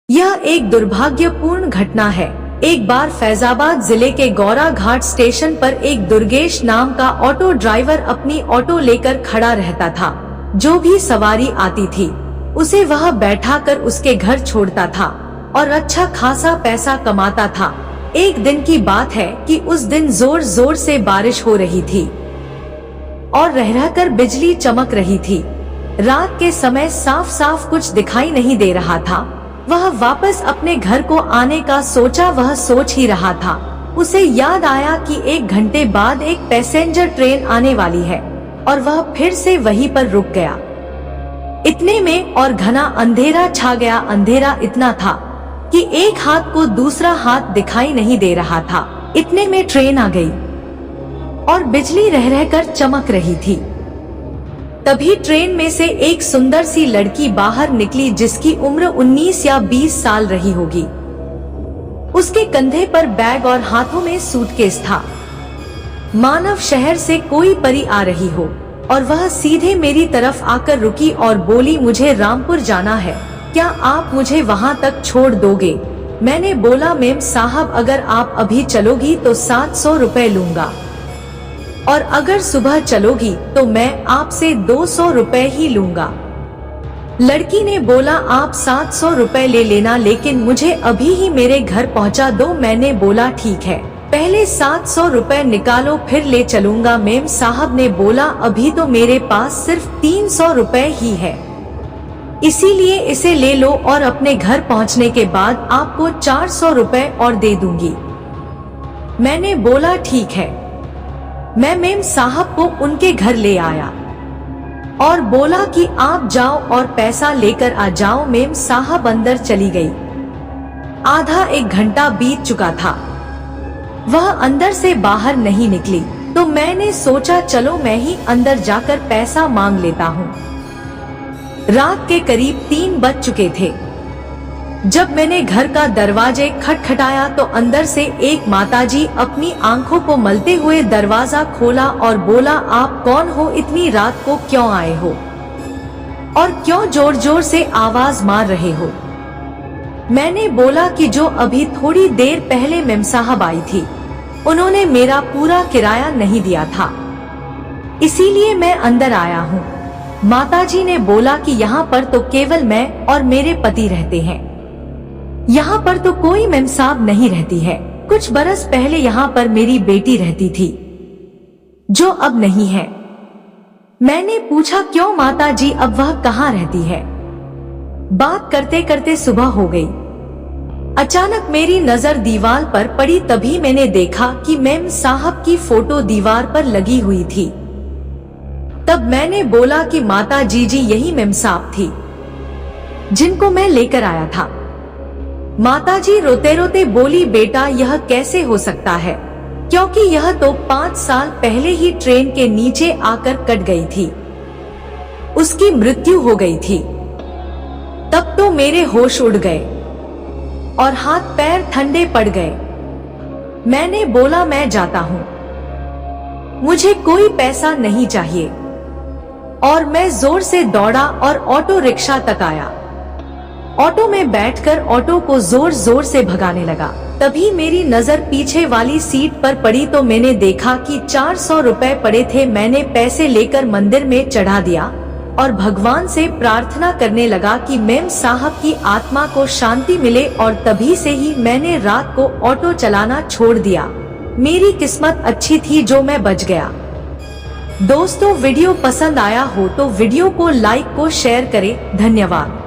यह एक दुर्भाग्यपूर्ण घटना है। एक बार फैजाबाद जिले के गौरा घाट स्टेशन पर एक दुर्गेश नाम का ऑटो ड्राइवर अपनी ऑटो लेकर खड़ा रहता था। जो भी सवारी आती थी उसे वह बैठाकर उसके घर छोड़ता था और अच्छा खासा पैसा कमाता था। एक दिन की बात है कि उस दिन जोर जोर से बारिश हो रही थी और रह-रहकर बिजली चमक रही थी। रात के समय साफ साफ कुछ दिखाई नहीं दे रहा था। वह वापस अपने घर को आने का सोचा। वह सोच ही रहा था, उसे याद आया कि 1 घंटे बाद एक पैसेंजर ट्रेन आने वाली है और वह फिर से वहीं पर रुक गया। इतने में और घना अंधेरा छा गया। अंधेरा इतना था कि एक हाथ को दूसरा हाथ दिखाई नहीं दे रहा था। इतने में ट्रेन आ गई और बिजली रह रहकर चमक रही थी। तभी ट्रेन में से एक सुंदर सी लड़की बाहर निकली जिसकी उम्र 19 या 20 साल रही होगी। उसके कंधे पर बैग और हाथों में सूटकेस था। मानव शहर से कोई परी आ रही हो और वह सीधे मेरी तरफ आकर रुकी और बोली, मुझे रामपुर जाना है, क्या आप मुझे वहां तक छोड़ दोगे? मैंने बोला, मैम साहब अगर आप अभी चलोगी तो 700 रुपए लूंगा और अगर सुबह चलोगी तो मैं आपसे 200 रुपए ही लूंगा। लड़की ने बोला, आप 700 रुपए ले लेना लेकिन मुझे अभी ही मेरे घर पहुंचा दो। मैंने बोला ठीक है, पहले 700 रुपए निकालो फिर ले चलूंगा। मेम साहब ने बोला, अभी तो मेरे पास सिर्फ 300 रुपए ही है, इसीलिए इसे ले लो और अपने घर पहुंचने के बाद आपको 400 रुपए और दे दूंगी। मैंने बोला ठीक है। मैं मेम साहब को उनके घर ले आया और बोला कि आप जाओ और पैसा लेकर आ जाओ। मेम साहब अंदर चली गई। आधा 1 घंटा बीत चुका था, वह अंदर से बाहर नहीं निकली तो मैंने सोचा चलो मैं ही अंदर जाकर पैसा मांग लेता हूँ। रात के करीब 3 बज चुके थे। जब मैंने घर का दरवाजे खटखटाया तो अंदर से एक माताजी अपनी आंखों को मलते हुए दरवाजा खोला और बोला, आप कौन हो? इतनी रात को क्यों आए हो और क्यों जोर जोर से आवाज मार रहे हो? मैंने बोला कि जो अभी थोड़ी देर पहले मेम साहब आई थी, उन्होंने मेरा पूरा किराया नहीं दिया था, इसीलिए मैं अंदर आया हूँ। माताजी ने बोला कि यहाँ पर तो केवल मैं और मेरे पति रहते हैं, यहाँ पर तो कोई मेम साहब नहीं रहती है। कुछ बरस पहले यहाँ पर मेरी बेटी रहती थी जो अब नहीं है। मैंने पूछा क्यों माताजी, अब वह कहाँ रहती है? बात करते करते सुबह हो गई। अचानक मेरी नजर दीवार पर पड़ी, तभी मैंने देखा कि मेम साहब की फोटो दीवार पर लगी हुई थी। तब मैंने बोला कि माताजी जी यही मेम साहब थी जिनको मैं लेकर आया था। माताजी रोते रोते बोली, बेटा यह कैसे हो सकता है, क्योंकि यह तो 5 साल पहले ही ट्रेन के नीचे आकर कट गई थी, उसकी मृत्यु हो गई थी। तब तो मेरे होश उड़ गए और हाथ पैर ठंडे पड़ गए। मैंने बोला मैं जाता हूँ, मुझे कोई पैसा नहीं चाहिए और मैं जोर से दौड़ा और ऑटो रिक्शा तक आया। ऑटो में बैठकर ऑटो को जोर जोर से भगाने लगा। तभी मेरी नजर पीछे वाली सीट पर पड़ी तो मैंने देखा कि 400 रुपए पड़े थे। मैंने पैसे लेकर मंदिर में चढ़ा दिया और भगवान से प्रार्थना करने लगा कि मेम साहब की आत्मा को शांति मिले और तभी से ही मैंने रात को ऑटो चलाना छोड़ दिया। मेरी किस्मत अच्छी थी जो मैं बच गया। दोस्तों वीडियो पसंद आया हो तो वीडियो को लाइक को शेयर करें। धन्यवाद।